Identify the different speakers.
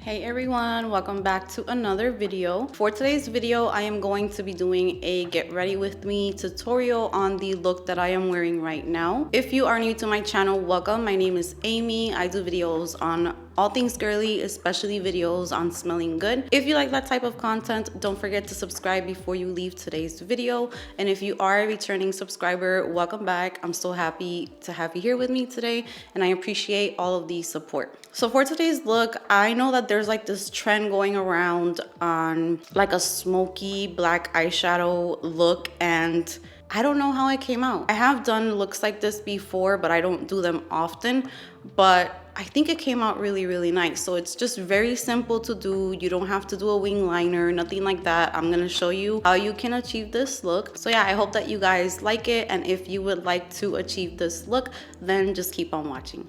Speaker 1: Hey everyone, welcome back to another video. For today's video, I am going to be doing a get ready with me tutorial on the look that I am wearing right now. If you are new to my channel, welcome. My name is Amy. I do videos on all things girly, especially videos on smelling good. If you like that type of content, don't forget to subscribe before you leave today's video. And if you are a returning subscriber, welcome back. I'm so happy to have you here with me today, and I appreciate all of the support. So for today's look, I know that there's like this trend going around on like a smoky black eyeshadow look, and I don't know how it came out. I have done looks like this before, but I don't do them often. But I think it came out really nice. So it's just very simple to do. You don't have to do a wing liner, nothing like that. I'm gonna show you how you can achieve this look. So yeah, I hope that you guys like it. And if you would like to achieve this look, then just keep on watching.